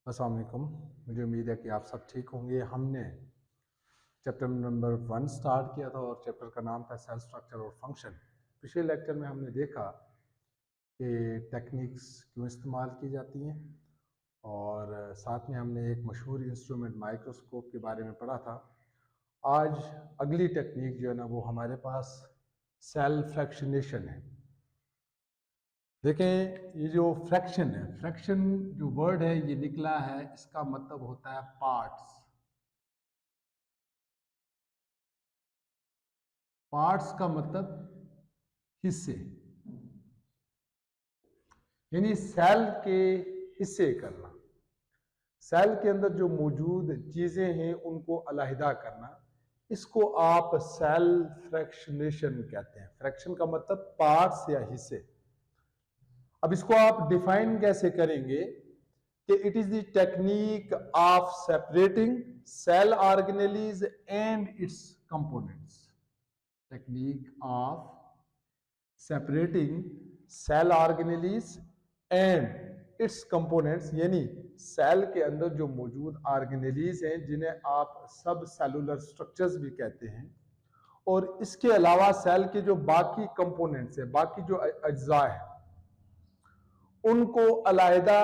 अस्सलाम वालेकुम। मुझे उम्मीद है कि आप सब ठीक होंगे। हमने चैप्टर नंबर 1 स्टार्ट किया था और चैप्टर का नाम था सेल स्ट्रक्चर और फंक्शन। पिछले लेक्चर में हमने देखा कि टेक्निक्स क्यों इस्तेमाल की जाती हैं और साथ में हमने एक मशहूर इंस्ट्रूमेंट माइक्रोस्कोप के बारे में पढ़ा था। आज अगली टेक्निक जो है ना वो हमारे पास सेल फ्रैक्शनेशन है। देखें, ये जो फ्रैक्शन है, फ्रैक्शन जो वर्ड है ये निकला है, इसका मतलब होता है पार्ट्स। पार्ट्स का मतलब हिस्से, यानी सेल के हिस्से करना। सेल के अंदर जो मौजूद चीजें हैं उनको अलहदा करना, इसको आप सेल फ्रैक्शनेशन कहते हैं। फ्रैक्शन का मतलब पार्ट्स या हिस्से। अब इसको आप डिफाइन कैसे करेंगे कि it is the technique of separating cell organelles and its components. Technique of separating cell organelles and its components, यानी सेल के अंदर जो मौजूद ऑर्गेनेलीज हैं जिन्हें आप सब सेलुलर स्ट्रक्चर्स भी कहते हैं, और इसके अलावा सेल के जो बाकी कंपोनेंट्स हैं, बाकी जो अज्जा हैं, उनको अलहदा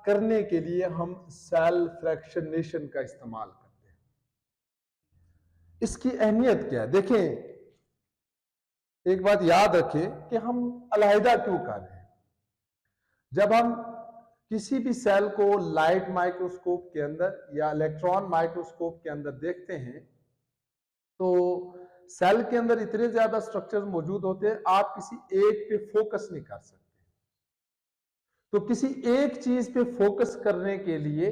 करने के लिए हम सेल फ्रैक्शनेशन का इस्तेमाल करते हैं। इसकी अहमियत क्या है? देखें, एक बात याद रखें कि हम अलहदा क्यों कर रहे हैं। जब हम किसी भी सेल को लाइट माइक्रोस्कोप के अंदर या इलेक्ट्रॉन माइक्रोस्कोप के अंदर देखते हैं तो सेल के अंदर इतने ज्यादा स्ट्रक्चर्स मौजूद होते हैं, आप किसी एक पे फोकस नहीं कर सकते। तो किसी एक चीज पे फोकस करने के लिए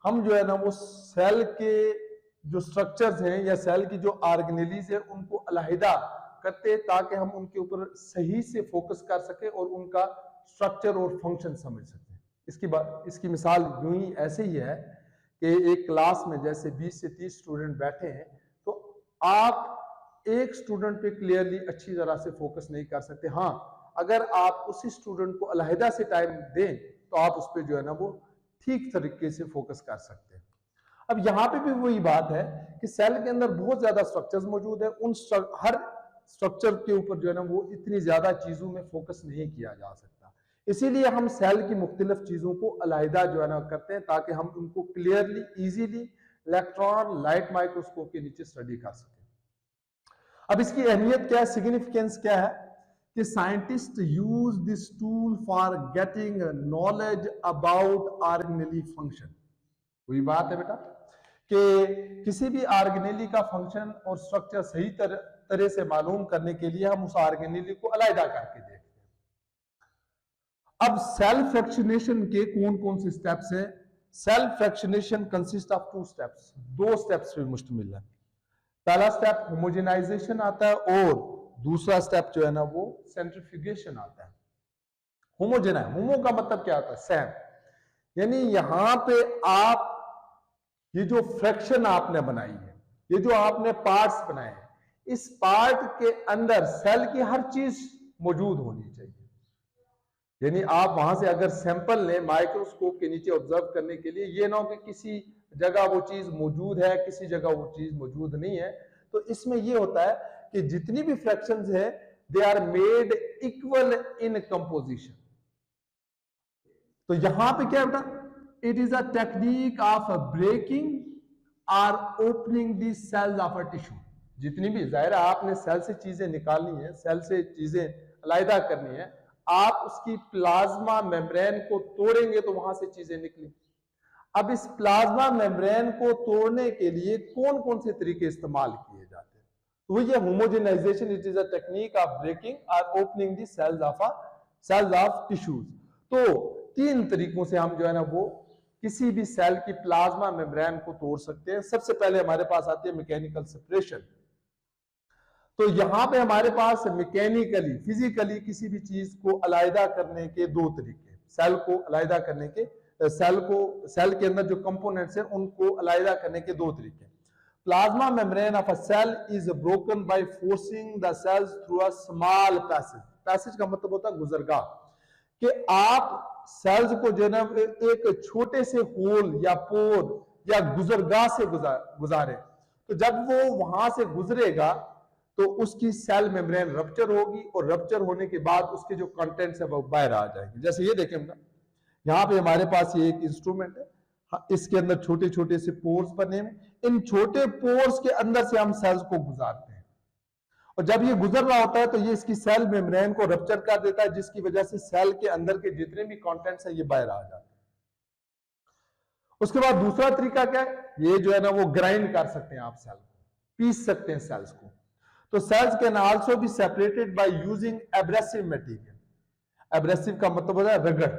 हम जो है ना वो सेल के जो स्ट्रक्चर्स हैं या सेल की जो ऑर्गेनेलीज है उनको अलहदा करते हैं ताकि हम उनके ऊपर सही से फोकस कर सके और उनका स्ट्रक्चर और फंक्शन समझ सके। इसकी मिसाल यूं ही ऐसे ही है कि एक क्लास में जैसे 20 से 30 स्टूडेंट बैठे हैं, तो आप एक स्टूडेंट पे क्लियरली अच्छी तरह से फोकस नहीं कर सकते। हाँ, अगर आप उसी स्टूडेंट को अलहदा से टाइम दें तो आप उस पर जो है ना वो ठीक तरीके से फोकस कर सकते हैं। अब यहां पे भी वही बात है कि सेल के अंदर बहुत ज्यादा स्ट्रक्चर्स मौजूद है, हर स्ट्रक्चर के ऊपर जो है ना वो इतनी ज्यादा चीजों में फोकस नहीं किया जा सकता। इसीलिए हम सेल की मुख्तलिफ चीजों को अलहदा जो है ना करते हैं ताकि हम उनको clearly easily electron light microscope के नीचे स्टडी कर सकें। अब इसकी अहमियत क्या है, सिग्निफिकेंस क्या है कि scientist use this tool for getting knowledge about organelle function. वही बात है बेटा कि किसी भी ऑर्गेनेली का फंक्शन और स्ट्रक्चर सही तरह से मालूम करने के लिए हम उस ऑर्गेनेली को अलहदा करके देखते हैं। अब सेल फ्रैक्शनेशन के कौन कौन से स्टेप्स हैं? Cell fractionation consist of 2 steps, 2 steps पे मुश्तमिल है। पहला स्टेप होमोजेनाइजेशन आता है और दूसरा स्टेप जो है ना वो सेंट्रीफ्यूगेशन आता है। होमो का मतलब क्या होता है? सेम, यानी यहां पे आप ये जो फ्रैक्शन आपने बनाई है, ये जो आपने पार्ट्स बनाए हैं, इस पार्ट के अंदर सेल की हर चीज मौजूद होनी चाहिए। यानी आप वहां से अगर सैंपल लें माइक्रोस्कोप के नीचे ऑब्जर्व करने के लिए, ये ना हो कि किसी जगह वो चीज मौजूद है, किसी जगह वो चीज मौजूद नहीं है। तो इसमें ये होता है कि जितनी भी फ्रैक्शंस है they are made equal in composition. तो यहां पे क्या बेटा, it is a technique of breaking और opening the cells of a tissue. जितनी भी, जाहिर है आपने सेल से चीजें निकालनी है, सेल से चीजें अलहदा करनी है, आप उसकी प्लाज्मा मेम्ब्रेन को तोड़ेंगे तो वहां से चीजें निकलेंगी। अब इस प्लाज्मा मेम्ब्रेन को तोड़ने के लिए कौन कौन से तरीके इस्तेमाल किए जाते हैं? तो ये homogenization, it is a technique of breaking और opening the cells of tissues. तो 3 तरीकों से हम जो है ना वो किसी भी सेल की प्लाज्मा मेम्ब्रेन को तोड़ सकते हैं। सबसे पहले हमारे पास आती है मैकेनिकल सेपरेशन। तो यहां पे हमारे पास मैकेनिकली, फिजिकली किसी भी चीज को अलहदा करने के 2 तरीके, सेल को अलहदा करने के, सेल के अंदर जो कंपोनेंट्स हैं उनको अलहदा करने के 2 तरीके। Plasma membrane of a cell is broken by forcing the cells through a small passage. Passage का मतलब होता है गुजरगाह, कि आप सेल्स को जो है ना एक छोटे से होल या पोर या गुजरगाह से गुजारे, तो जब वो वहां से गुजरेगा तो उसकी सेल मेम्ब्रेन रप्चर होगी, और रप्चर होने के बाद उसके जो कंटेंट्स है वो बाहर आ जाएंगे। जैसे ये देखें ना, यहाँ पे हमारे पास ये एक इंस्ट्रूमेंट है, इसके अंदर छोटे छोटे से पोर्स बने हैं, इन छोटे पोर्स के अंदर से हम सेल्स को गुजारते हैं, और जब ये गुजर रहा होता है तो ये इसकी सेल मेम्ब्रेन को रप्चर कर देता है, जिसकी वजह से सेल के अंदर के जितने भी कंटेंट्स हैं ये बाहर आ जाते हैं। उसके बाद दूसरा तरीका क्या है, ये जो है ना वो ग्राइंड कर सकते हैं, आप सेल को पीस सकते हैं सेल्स को। तो cells can also be separated by using abrasive material. Abrasive का मतलब होता है रगड़,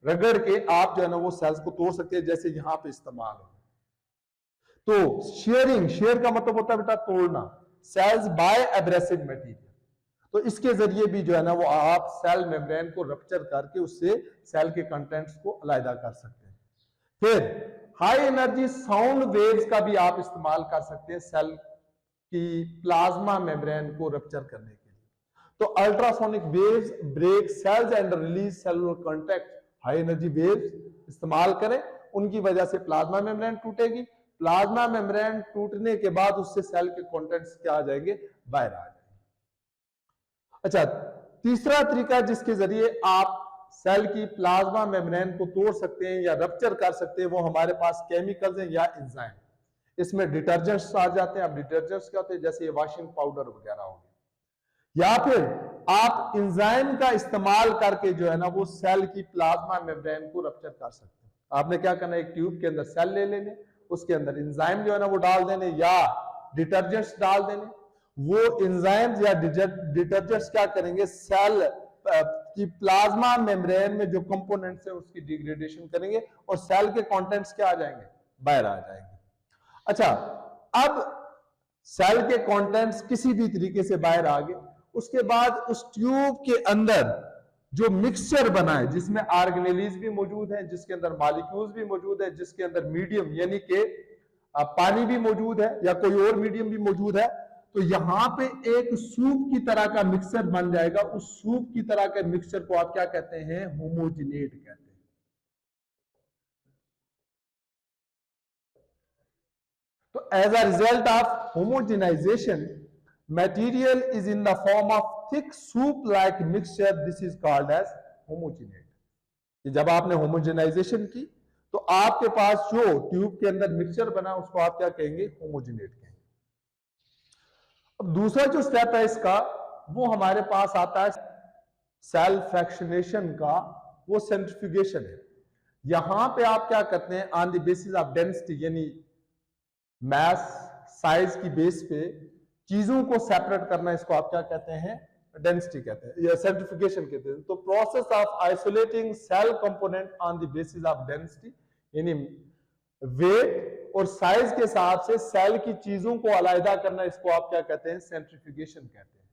रगड़ के आप जो है ना वो सेल्स को तोड़ सकते हैं, जैसे यहां पे इस्तेमाल हो। तो शेयरिंग, शेयर का मतलब होता है बेटा तोड़ना, सेल्स बाय एब्रेसिव मटेरियल। तो इसके जरिए भी जो है ना वो आप सेल मेम्ब्रेन को रप्चर करके उससे सेल के कंटेंट्स को अलग कर सकते हैं। फिर हाई एनर्जी साउंड वेव्स का भी आप इस्तेमाल कर सकते हैं सेल की प्लाज्मा मेम्ब्रेन को रप्चर करने के लिए। तो ultrasonic waves break cells and release cellular contact. High energy waves इस्तेमाल करें, उनकी वजह से प्लाज्मा मेम्ब्रेन टूटेगी, प्लाज्मा मेम्ब्रेन टूटने के बाद उससे सेल के कंटेंट्स क्या आ जाएंगे, बाहर आ जाएंगे। अच्छा, तीसरा तरीका जिसके जरिए आप सेल की प्लाज्मा मेम्ब्रेन को तोड़ सकते हैं या रप्चर कर सकते हैं, वो हमारे पास केमिकल्स हैं या एंजाइम। इसमें डिटर्जेंट्स आ जाते हैं। अब डिटर्जेंट्स क्या होते हैं, जैसे वॉशिंग पाउडर वगैरह हो गया, या फिर आप एंजाइम का इस्तेमाल करके जो है ना वो सेल की प्लाज्मा मेम्ब्रेन को रप्चर कर सकते हैं। आपने क्या करना है, एक ट्यूब के अंदर सेल ले लेने, उसके अंदर एंजाइम जो है ना वो डाल देने या डिटर्जेंट्स डाल देने। वो एंजाइम्स या डिटर्जेंट्स क्या करेंगे, सेल की प्लाज्मा मेम्ब्रेन में जो कंपोनेंट्स है उसकी डिग्रेडेशन करेंगे, और सेल के कंटेंट्स क्या आ जाएंगे, बाहर आ जाएंगे। अच्छा, अब सेल के कंटेंट्स किसी भी तरीके से बाहर आ गए, उसके बाद उस ट्यूब के अंदर जो मिक्सचर बना है, जिसमें ऑर्गेनेलीज भी मौजूद है, जिसके अंदर मॉलिक्यूल्स भी मौजूद है, जिसके अंदर मीडियम यानी कि पानी भी मौजूद है या कोई और मीडियम भी मौजूद है, तो यहां पे एक सूप की तरह का मिक्सचर बन जाएगा। उस सूप की तरह के मिक्सचर को आप क्या कहते हैं, होमोजिनेट कहते हैं। तो as a result of homogenization, material is in the form of thick soup like mixture, this is called as homogenate। जब आपने होमोजेनाइजेशन की तो आपके पास जो ट्यूब के अंदर मिक्सचर बना उसको आप क्या कहेंगे, होमोजेनेट कहेंगे। अब दूसरा जो स्टेप है इसका, वो हमारे पास आता है सेल फ्रैक्शनेशन का, वो सेंट्रीफ्यूगेशन है। यहां पे आप क्या करते हैं, on the basis of density यानी मास साइज की बेस पे चीजों को सेपरेट करना, इसको आप क्या कहते हैं, डेंसिटी कहते हैं या सेंट्रीफ्यूगेशन कहते हैं। तो process of isolating cell component on the basis of density यानी वेट और साइज के हिसाब से सेल की चीजों को अलग करना, इसको आप क्या कहते हैं, सेंट्रीफ्यूगेशन कहते हैं।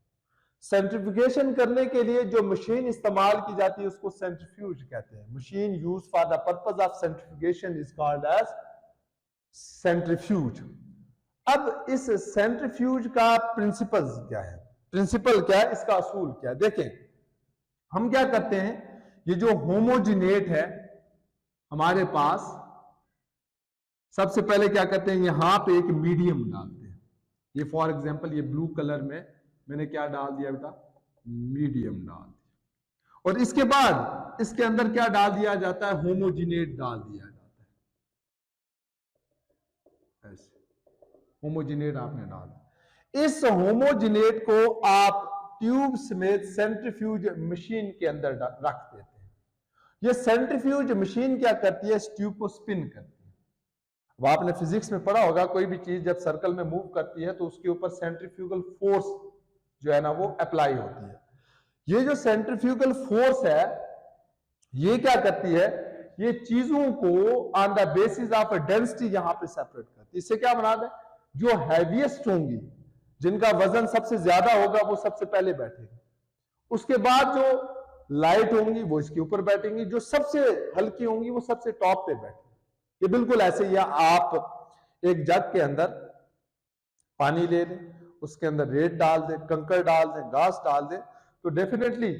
सेंट्रीफ्यूगेशन करने के लिए जो मशीन इस्तेमाल की जाती है उसको सेंट्रीफ्यूज कहते हैं। Machine use for the purpose of centrifugation is called as centrifuge. अब इस सेंट्रीफ्यूज का प्रिंसिपल क्या है, प्रिंसिपल क्या है, इसका असूल क्या है। देखें, हम क्या करते हैं, ये जो होमोजिनेट है हमारे पास, सबसे पहले क्या करते हैं, यहां पे एक मीडियम डालते हैं। ये फॉर एग्जांपल ये ब्लू कलर में मैंने क्या डाल दिया बेटा, मीडियम डाल दिया, और इसके बाद इसके अंदर क्या डाल दिया जाता है, होमोजिनेट डाल दिया जाता है। ऐसे होमोजिनेट आपने डाला। इस होमोजिनेट को आप ट्यूब समेत सेंट्रीफ्यूज मशीन के अंदर रख देते हैं। ये सेंट्रीफ्यूज मशीन क्या करती है, इस ट्यूब को स्पिन करती है। अब आपने फिजिक्स में पढ़ा होगा, कोई भी चीज जब सर्कल में मूव करती है तो उसके ऊपर सेंट्रीफ्यूगल फोर्स जो है ना वो अप्लाई होती है। ये जो सेंट्रीफ्यूगल फोर्स है ये क्या करती है, ये चीजों को on the basis of density यहां पे सेपरेट करती है। इससे क्या बना दे, जो हैवीएस्ट होंगी, जिनका वजन सबसे ज्यादा होगा वो सबसे पहले बैठेगी, उसके बाद जो लाइट होंगी वो इसके ऊपर बैठेंगी, जो सबसे हल्की होंगी वो सबसे टॉप पे बैठेंगी। ये बिल्कुल ऐसे ही आप एक जग के अंदर पानी ले लें, उसके अंदर रेत डाल दें, कंकड़ डाल दें, घास डाल दें, तो डेफिनेटली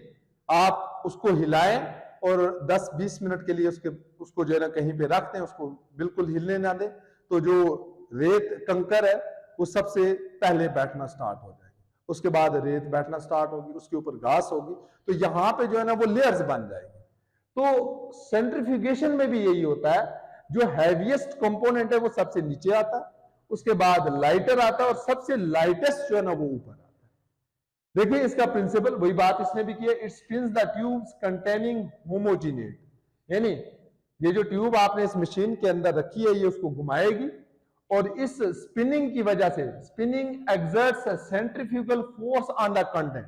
आप उसको हिलाएं और 10-20 मिनट के लिए उसको जो है ना कहीं पे रख दें, उसको बिल्कुल हिलने ना दें, तो जो रेत कंकर है वो सबसे पहले बैठना स्टार्ट हो जाएगी, उसके बाद रेत बैठना स्टार्ट होगी, उसके ऊपर घास होगी, तो यहां पे जो है ना वो लेयर्स बन जाएगी। तो सेंट्रीफ्यूगेशन में भी यही होता है, जो हैवीएस्ट कंपोनेंट है वो सबसे नीचे आता है, उसके बाद लाइटर आता है और सबसे लाइटेस्ट जो है ना वो ऊपर आता है। देखिए इसका प्रिंसिपल वही बात इसने भी की है, it spins the tubes containing homogenate, यानी ये जो ट्यूब आपने इस मशीन के अंदर रखी है ये उसको घुमाएगी और इस स्पिनिंग की वजह से, spinning exerts centrifugal force on the content,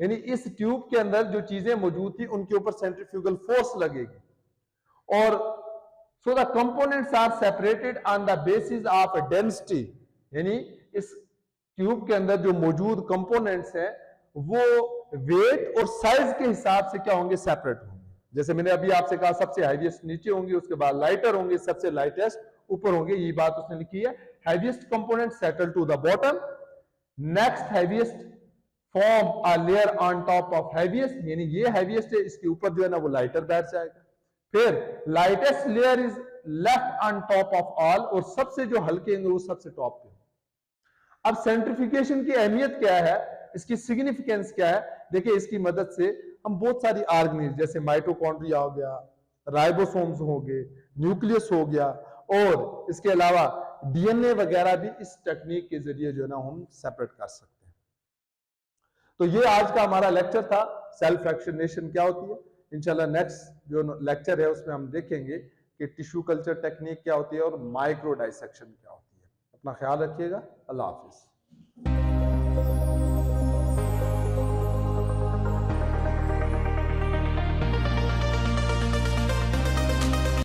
यानी इस ट्यूब के अंदर जो चीजें मौजूद थी उनके ऊपर सेंट्रीफ्यूगल फोर्स लगेगी और so the components are separated on the basis of density, यानी इस ट्यूब के अंदर जो मौजूद कंपोनेंट्स हैं वो वेट और साइज के हिसाब से क्या होंगे, सेपरेट होंगे। जैसे मैंने अभी आपसे कहा सबसे हैवीएस्ट नीचे होंगे, उसके बाद लाइटर होंगे, सबसे लाइटेस्ट ऊपर होंगे, ये बात उसने लिखी है। Heaviest component settle to the bottom, next heaviest form a layer on top of heaviest, यानी ये हैवीएस्ट है, इसके ऊपर जो है ना वो लाइटर बैठ जाएगा। फिर lightest layer is left on top of all, और सबसे जो हल्के होंगे वो सबसे टॉप पे। अब सेंट्रीफिकेशन की अहमियत क्या है, इसकी सिग्निफिकेंस क्या है, देखिए इसकी मदद से हम बहुत सारी ऑर्गेनेल जैसे माइटोकॉन्ड्रिया हो गया, राइबोसोम्स हो गए, न्यूक्लियस हो गया, और इसके अलावा डीएनए वगैरह भी इस टेक्निक के जरिए जो है ना हम सेपरेट कर सकते हैं। तो ये आज का हमारा लेक्चर था, सेल्फ फ्रैक्शनेशन क्या होती है। इंशाल्लाह नेक्स्ट जो लेक्चर है उसमें हम देखेंगे कि टिश्यू कल्चर टेक्निक क्या होती है और माइक्रो डाइसेक्शन क्या होती है। अपना ख्याल रखिएगा, अल्लाह हाफिज।